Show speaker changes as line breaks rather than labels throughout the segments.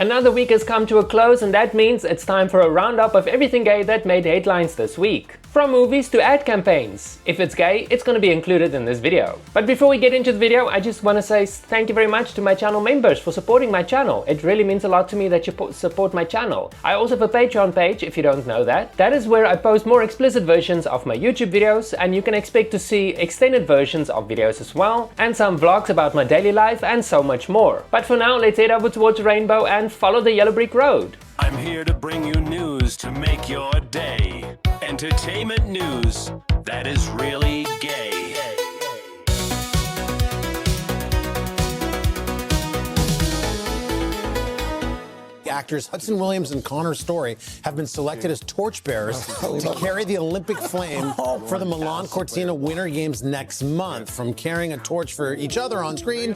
Another week has come to a close, and that means it's time for a roundup of everything gay that made headlines this week. From movies to ad campaigns. If it's gay, it's going to be included in this video. But before we get into the video, I just want to say thank you very much to my channel members for supporting my channel. It really means a lot to me that you support my channel. I also have a Patreon page, if you don't know that. That is where I post more explicit versions of my YouTube videos, and you can expect to see extended versions of videos as well, and some vlogs about my daily life and so much more. But for now, let's head over towards the rainbow and follow the yellow brick road.
I'm here to bring you news to make your day. Entertainment news that is really gay.
Actors Hudson Williams and Storrie have been selected as torchbearers to carry the Olympic flame for the Milan Cortina Winter Games next month. From carrying a torch for each other on screen.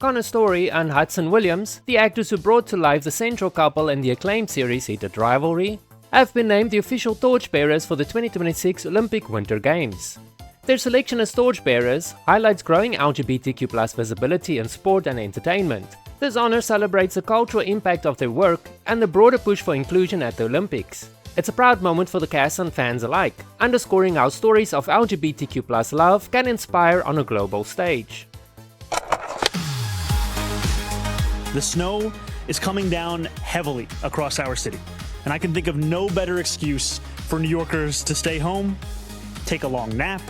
Storrie and Hudson Williams, the actors who brought to life the central couple in the acclaimed series Heated Rivalry, have been named the official torchbearers for the 2026 Olympic Winter Games. Their selection as torchbearers highlights growing LGBTQ+ visibility in sport and entertainment. This honor celebrates the cultural impact of their work and the broader push for inclusion at the Olympics. It's a proud moment for the cast and fans alike, underscoring how stories of LGBTQ+ love can inspire on a global stage.
The snow is coming down heavily across our city, and I can think of no better excuse for New Yorkers to stay home, take a long nap,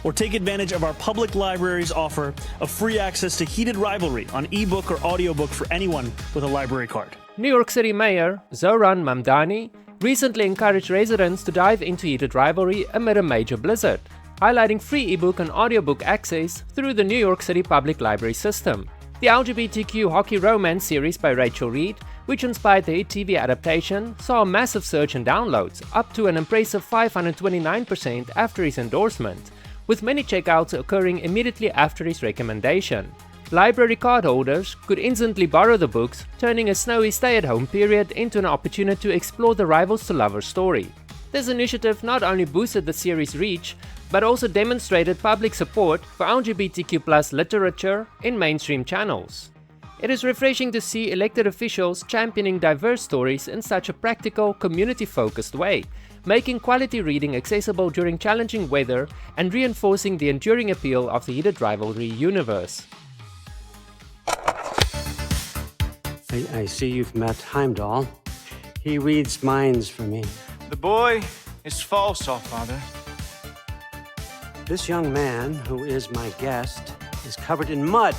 or take advantage of our public library's offer of free access to Heated Rivalry on ebook or audiobook for anyone with a library card.
New York City Mayor Zohran Mamdani recently encouraged residents to dive into Heated Rivalry amid a major blizzard, highlighting free ebook and audiobook access through the New York City Public Library system. The LGBTQ hockey romance series by Rachel Reed, which inspired the hit TV adaptation, saw a massive surge in downloads, up to an impressive 529% after his endorsement, with many checkouts occurring immediately after his recommendation. Library card holders could instantly borrow the books, turning a snowy stay-at-home period into an opportunity to explore the rivals to lovers story. This initiative not only boosted the series' reach, but also demonstrated public support for LGBTQ+ literature in mainstream channels. It is refreshing to see elected officials championing diverse stories in such a practical, community-focused way, making quality reading accessible during challenging weather and reinforcing the enduring appeal of the Heated Rivalry universe.
I see you've met Heimdall. He reads minds for me.
The boy is false, our father.
This young man, who is my guest, is covered in mud.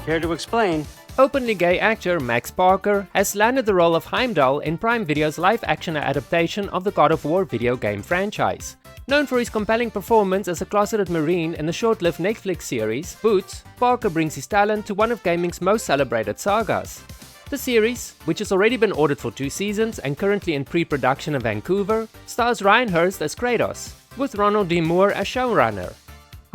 Care to explain?
Openly gay actor Max Parker has landed the role of Heimdall in Prime Video's live-action adaptation of the God of War video game franchise. Known for his compelling performance as a closeted Marine in the short-lived Netflix series Boots, Parker brings his talent to one of gaming's most celebrated sagas. The series, which has already been ordered for 2 seasons and currently in pre-production in Vancouver, stars Ryan Hurst as Kratos, with Ronald D. Moore as showrunner.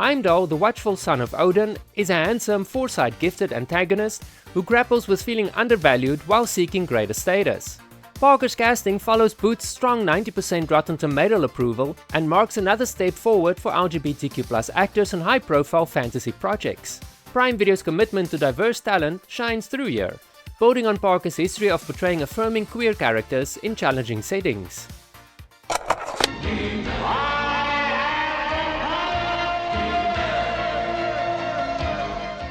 Heimdall, the watchful son of Odin, is a handsome, foresight-gifted antagonist who grapples with feeling undervalued while seeking greater status. Parker's casting follows Boots' strong 90% Rotten Tomato approval and marks another step forward for LGBTQ+ actors in high-profile fantasy projects. Prime Video's commitment to diverse talent shines through here, building on Parker's history of portraying affirming queer characters in challenging settings.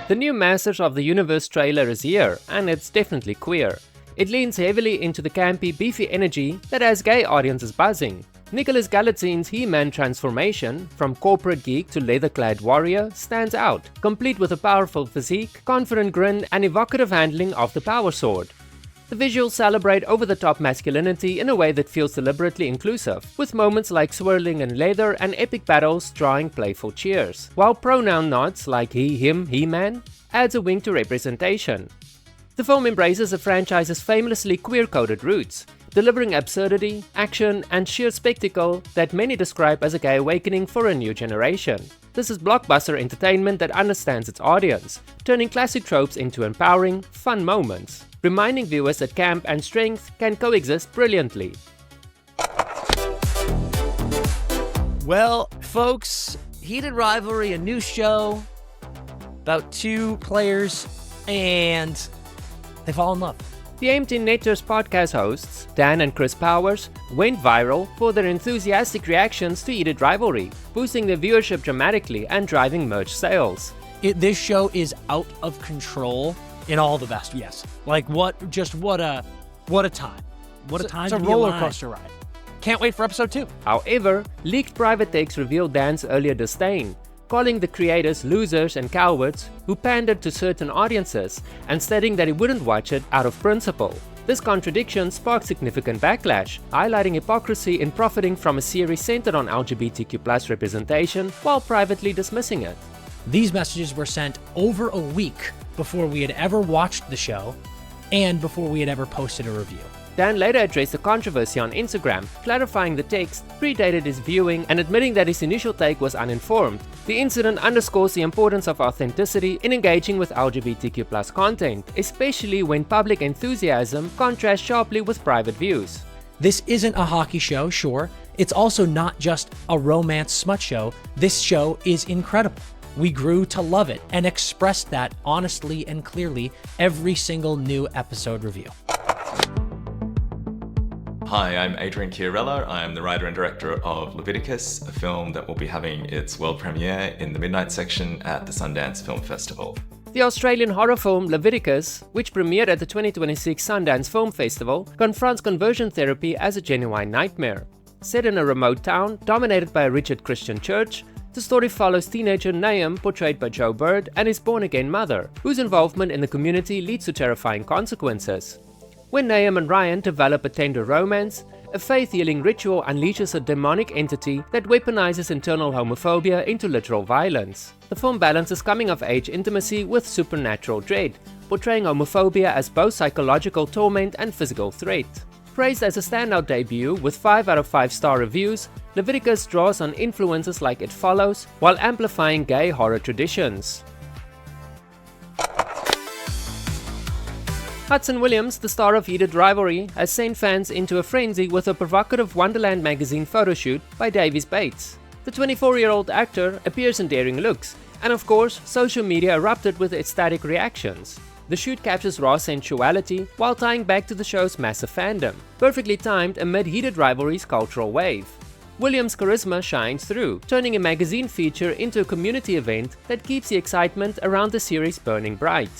The new Masters of the Universe trailer is here, and it's definitely queer. It leans heavily into the campy, beefy energy that has gay audiences buzzing. Nicholas Galitzine's He-Man transformation, from corporate geek to leather-clad warrior, stands out, complete with a powerful physique, confident grin, and evocative handling of the power sword. The visuals celebrate over-the-top masculinity in a way that feels deliberately inclusive, with moments like swirling in leather and epic battles drawing playful cheers, while pronoun nods like he, him, he-man adds a wink to representation. The film embraces the franchise's famously queer-coded roots, delivering absurdity, action, and sheer spectacle that many describe as a gay awakening for a new generation. This is blockbuster entertainment that understands its audience, turning classic tropes into empowering, fun moments, reminding viewers that camp and strength can coexist brilliantly.
Well, folks, Heated Rivalry, a new show about 2 players, and they fall in love.
The Empty Netters podcast hosts, Dan and Chris Powers, went viral for their enthusiastic reactions to Heated Rivalry, boosting their viewership dramatically and driving merch sales.
This show is out of control in all the best ways. Like what a time. What a time. It's a roller coaster ride. Can't wait for episode 2.
However, leaked private texts revealed Dan's earlier disdain, calling the creators losers and cowards who pandered to certain audiences and stating that he wouldn't watch it out of principle. This contradiction sparked significant backlash, highlighting hypocrisy in profiting from a series centered on LGBTQ+ representation while privately dismissing it.
These messages were sent over a week before we had ever watched the show and before we had ever posted a review.
Dan later addressed the controversy on Instagram, clarifying the text predated his viewing and admitting that his initial take was uninformed. The incident underscores the importance of authenticity in engaging with LGBTQ+ content, especially when public enthusiasm contrasts sharply with private views.
This isn't a hockey show, sure. It's also not just a romance smut show. This show is incredible. We grew to love it and expressed that honestly and clearly every single new episode review.
Hi, I'm Adrian Chiarella. I'm the writer and director of Leviticus, a film that will be having its world premiere in the midnight section at the Sundance Film Festival.
The Australian horror film Leviticus, which premiered at the 2026 Sundance Film Festival, confronts conversion therapy as a genuine nightmare. Set in a remote town dominated by a rigid Christian church, the story follows teenager Nahum, portrayed by Joe Bird, and his born-again mother, whose involvement in the community leads to terrifying consequences. When Nahum and Ryan develop a tender romance, a faith-healing ritual unleashes a demonic entity that weaponizes internal homophobia into literal violence. The film balances coming-of-age intimacy with supernatural dread, portraying homophobia as both psychological torment and physical threat. Praised as a standout debut with 5 out of 5 star reviews, Leviticus draws on influences like It Follows while amplifying gay horror traditions. Hudson Williams, the star of Heated Rivalry, has sent fans into a frenzy with a provocative Wonderland magazine photoshoot by Davies Bates. The 24-year-old actor appears in daring looks, and of course, social media erupted with ecstatic reactions. The shoot captures raw sensuality while tying back to the show's massive fandom, perfectly timed amid Heated Rivalry's cultural wave. Williams' charisma shines through, turning a magazine feature into a community event that keeps the excitement around the series burning bright.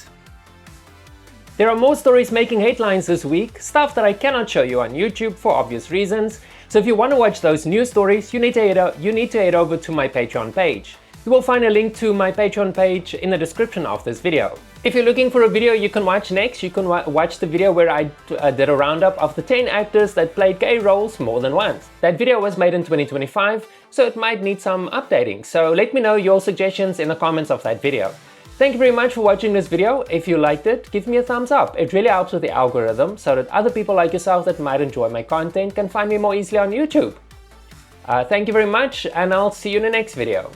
There are more stories making headlines this week, stuff that I cannot show you on YouTube for obvious reasons, so if you want to watch those news stories, you need to head over to my Patreon page. You will find a link to my Patreon page in the description of this video. If you're looking for a video you can watch next, you can watch the video where I did a roundup of the 10 actors that played gay roles more than once. That video was made in 2025, so it might need some updating, so let me know your suggestions in the comments of that video. Thank you very much for watching this video. If you liked it, give me a thumbs up. It really helps with the algorithm so that other people like yourself that might enjoy my content can find me more easily on YouTube. Thank you very much, and I'll see you in the next video.